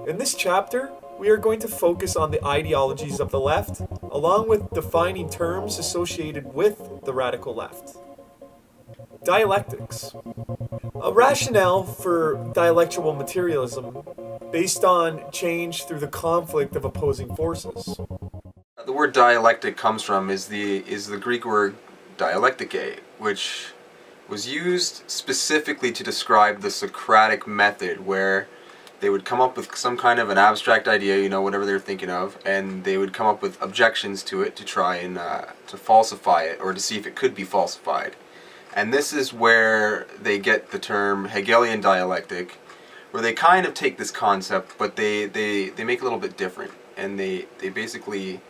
In this chapter, we are going to focus on the ideologies of the left, along with defining terms associated with the radical left. Dialectics. A rationale for dialectical materialism based on change through the conflict of opposing forces. The word dialectic comes from is the Greek word dialektike, which was used specifically to describe the Socratic method, where they would come up with some kind of an abstract idea, whatever they're thinking of, and they would come up with objections to it to try and to falsify it or to see if it could be falsified. And this is where they get the term Hegelian dialectic, where they kind of take this concept, but they make it a little bit different, and they basically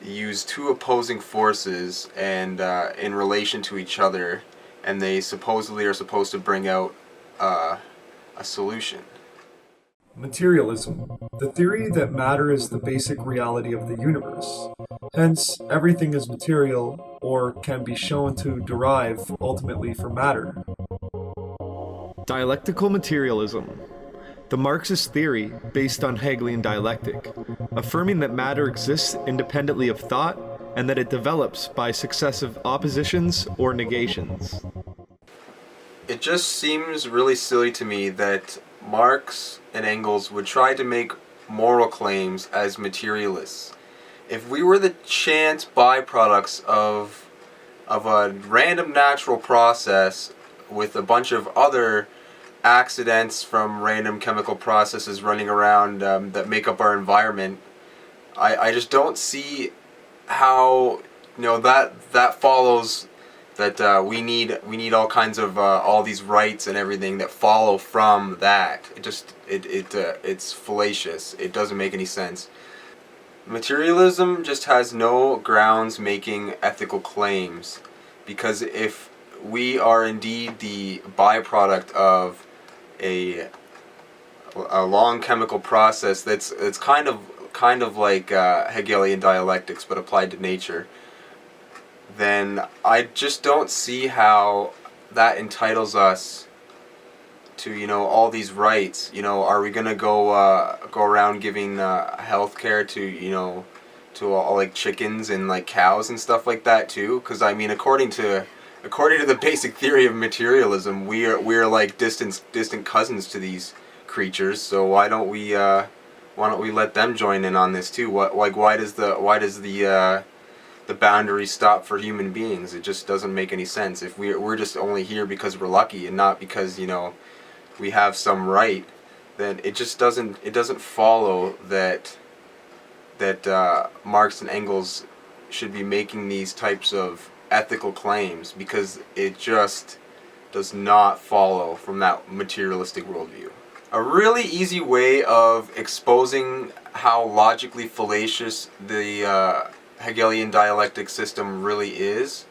use two opposing forces and in relation to each other, and they supposedly are supposed to bring out a solution. Materialism, the theory that matter is the basic reality of the universe. Hence, everything is material or can be shown to derive ultimately from matter. Dialectical materialism, the Marxist theory based on Hegelian dialectic, affirming that matter exists independently of thought and that it develops by successive oppositions or negations. It just seems really silly to me that Marx and Engels would try to make moral claims as materialists. If we were the chance byproducts of a random natural process with a bunch of other accidents from random chemical processes running around that make up our environment, I just don't see how that follows that we need all kinds of all these rights and everything that follow from that. It's fallacious. It doesn't make any sense. Materialism just has no grounds making ethical claims, because if we are indeed the byproduct of a long chemical process that's kind of like Hegelian dialectics but applied to nature, then I just don't see how that entitles us to all these rights. Are we gonna go around giving health care to all like chickens and like cows and stuff like that too? Because I mean, according to the basic theory of materialism, we're like distant cousins to these creatures. So why don't we let them join in on this too? Why does the boundary stop for human beings? It just doesn't make any sense. If we're just only here because we're lucky and not because we have some right, then it just doesn't follow that Marx and Engels should be making these types of ethical claims, because it just does not follow from that materialistic worldview. A really easy way of exposing how logically fallacious the Hegelian dialectic system really is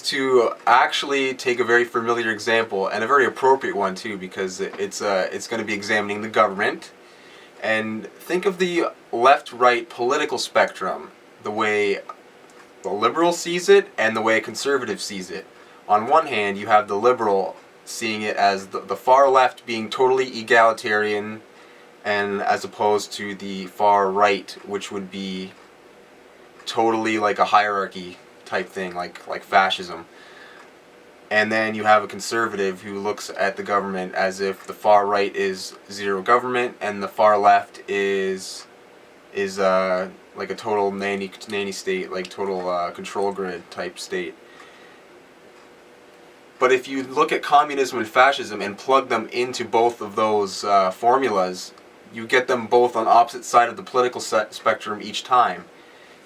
to actually take a very familiar example, and a very appropriate one too, because it's going to be examining the government. And think of the left-right political spectrum, the way the liberal sees it and the way a conservative sees it. On one hand, you have the liberal seeing it as the far left being totally egalitarian, and as opposed to the far right, which would be totally like a hierarchy type thing, like fascism. And then you have a conservative who looks at the government as if the far right is zero government and the far left is like a total nanny state, like total control grid type state. But if you look at communism and fascism and plug them into both of those formulas, you get them both on opposite side of the political spectrum each time.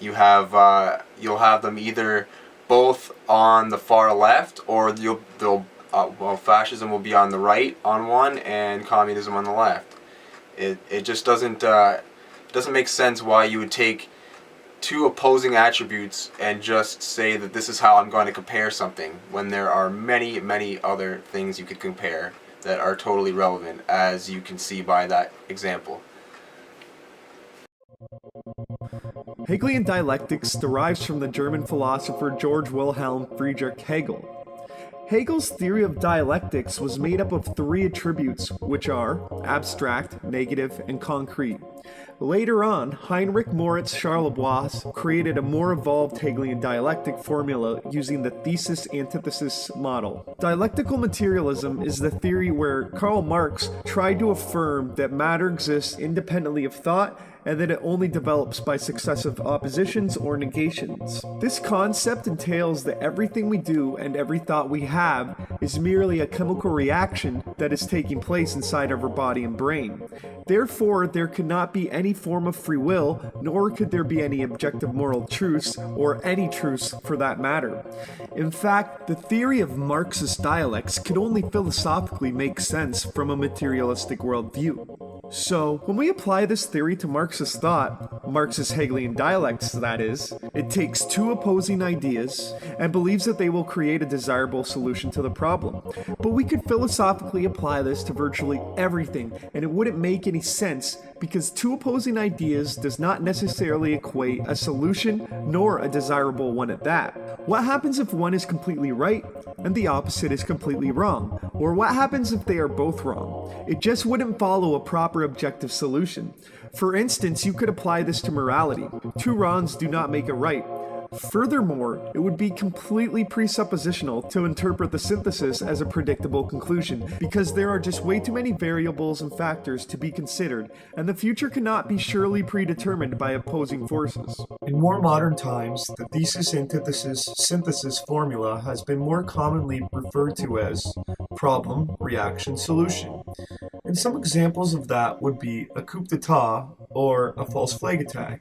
You'll have them either both on the far left, or fascism will be on the right on one and communism on the left. It just doesn't make sense why you would take two opposing attributes and just say that this is how I'm going to compare something, when there are many, many other things you could compare that are totally relevant, as you can see by that example. Hegelian dialectics derives from the German philosopher Georg Wilhelm Friedrich Hegel. Hegel's theory of dialectics was made up of three attributes, which are abstract, negative, and concrete. Later on, Heinrich Moritz Charlebois created a more evolved Hegelian dialectic formula using the thesis-antithesis model. Dialectical materialism is the theory where Karl Marx tried to affirm that matter exists independently of thought and that it only develops by successive oppositions or negations. This concept entails that everything we do and every thought we have is merely a chemical reaction that is taking place inside of our body and brain. Therefore, there cannot be any form of free will, nor could there be any objective moral truths, or any truths for that matter. In fact, the theory of Marxist dialectics could only philosophically make sense from a materialistic worldview. So, when we apply this theory to Marxist thought, Marxist Hegelian dialectics that is, it takes two opposing ideas and believes that they will create a desirable solution to the problem. But we could philosophically apply this to virtually everything, and it wouldn't make any sense because two opposing ideas does not necessarily equate a solution nor a desirable one at that. What happens if one is completely right and the opposite is completely wrong? Or what happens if they are both wrong? It just wouldn't follow a proper objective solution. For instance, you could apply this to morality. Two wrongs do not make a right. Furthermore, it would be completely presuppositional to interpret the synthesis as a predictable conclusion, because there are just way too many variables and factors to be considered, and the future cannot be surely predetermined by opposing forces. In more modern times, the thesis-antithesis-synthesis formula has been more commonly referred to as problem, reaction, solution. And some examples of that would be a coup d'etat or a false flag attack.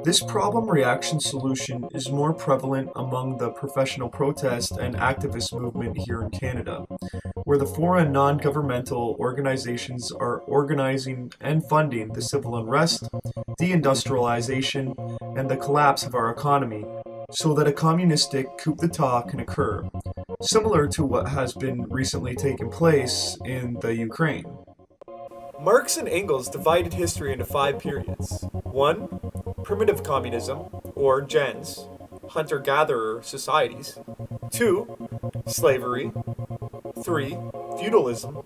This problem-reaction solution is more prevalent among the professional protest and activist movement here in Canada, where the foreign non-governmental organizations are organizing and funding the civil unrest, deindustrialization, and the collapse of our economy, so that a communistic coup d'etat can occur, similar to what has been recently taken place in the Ukraine. Marx and Engels divided history into 5 periods. 1. Primitive communism, or gens, hunter-gatherer societies. 2. Slavery. 3. Feudalism.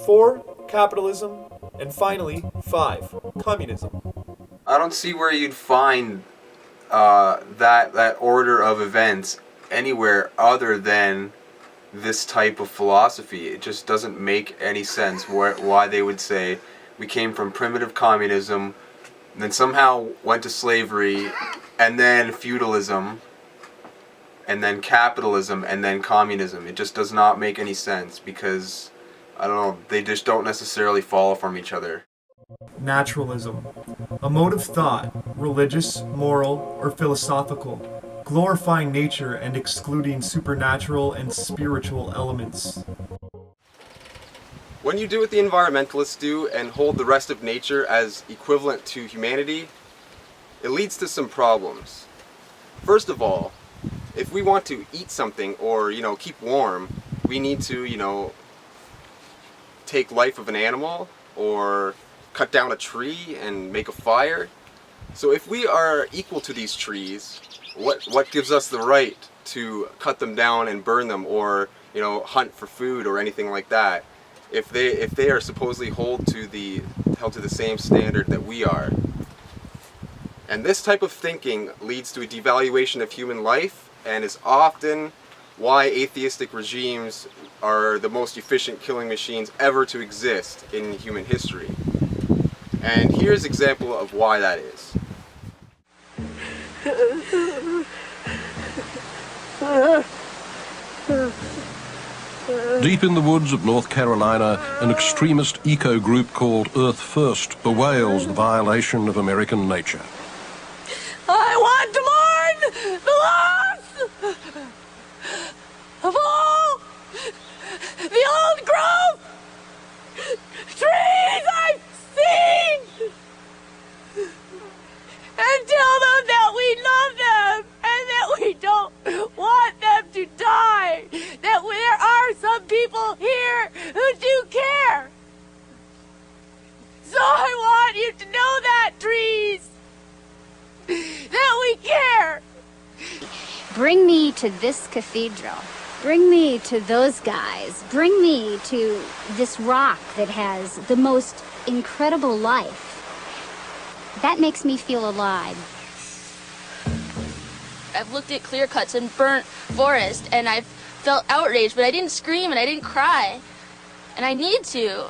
4. Capitalism. And finally, 5. Communism. I don't see where you'd find that order of events anywhere other than this type of philosophy. It just doesn't make any sense why they would say we came from primitive communism, then somehow went to slavery, and then feudalism, and then capitalism, and then communism. It just does not make any sense because, I don't know, they just don't necessarily follow from each other. Naturalism, a mode of thought, religious, moral, or philosophical, glorifying nature and excluding supernatural and spiritual elements. When you do what the environmentalists do and hold the rest of nature as equivalent to humanity, it leads to some problems. First of all, if we want to eat something or, keep warm, we need to, take life of an animal or cut down a tree and make a fire. So if we are equal to these trees, what gives us the right to cut them down and burn them or, hunt for food or anything like that? If they are supposedly held to the same standard that we are. And this type of thinking leads to a devaluation of human life and is often why atheistic regimes are the most efficient killing machines ever to exist in human history. And here's an example of why that is. Deep in the woods of North Carolina, an extremist eco group called Earth First bewails the violation of American nature. I want to mourn the loss of all the old growth trees I've seen, and tell them that we love them and that we don't want them to die, that there are some people here who do care. So I want you to know that, trees, that we care. Bring me to this cathedral. Bring me to those guys. Bring me to this rock that has the most incredible life. That makes me feel alive. I've looked at clear cuts and burnt forest, and I've felt outraged, but I didn't scream and I didn't cry. And I need to.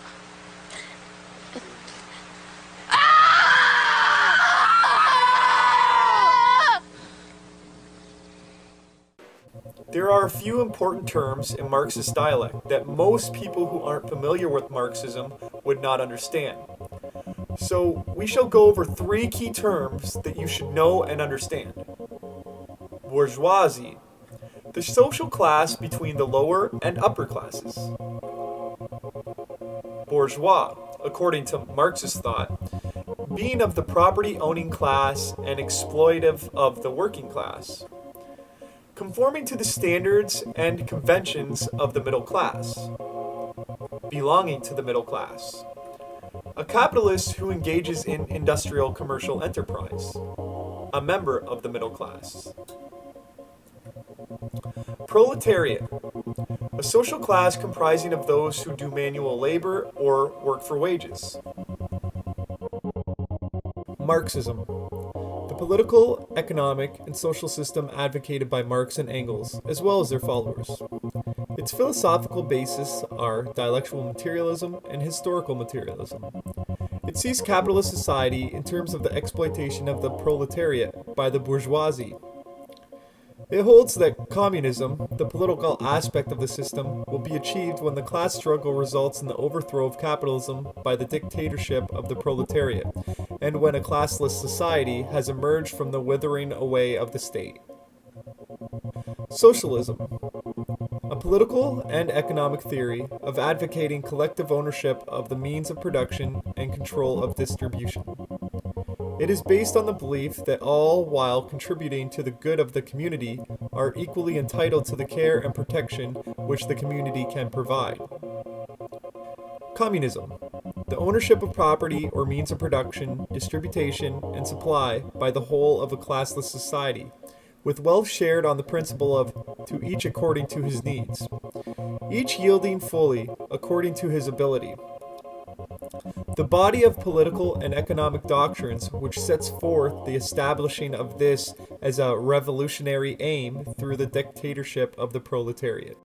There are a few important terms in Marxist dialect that most people who aren't familiar with Marxism would not understand. So we shall go over 3 key terms that you should know and understand. Bourgeoisie, the social class between the lower and upper classes. Bourgeois, according to Marxist thought, being of the property-owning class and exploitive of the working class. Conforming to the standards and conventions of the middle class. Belonging to the middle class. A capitalist who engages in industrial commercial enterprise. A member of the middle class. Proletariat. A social class comprising of those who do manual labor or work for wages. Marxism. The political, economic, and social system advocated by Marx and Engels, as well as their followers. Its philosophical bases are dialectical materialism and historical materialism. It sees capitalist society in terms of the exploitation of the proletariat by the bourgeoisie. It holds that communism, the political aspect of the system, will be achieved when the class struggle results in the overthrow of capitalism by the dictatorship of the proletariat, and when a classless society has emerged from the withering away of the state. Socialism, a political and economic theory of advocating collective ownership of the means of production and control of distribution. It is based on the belief that all, while contributing to the good of the community, are equally entitled to the care and protection which the community can provide. Communism, the ownership of property or means of production, distribution, and supply by the whole of a classless society, with wealth shared on the principle of to each according to his needs, each yielding fully according to his ability. The body of political and economic doctrines which sets forth the establishing of this as a revolutionary aim through the dictatorship of the proletariat.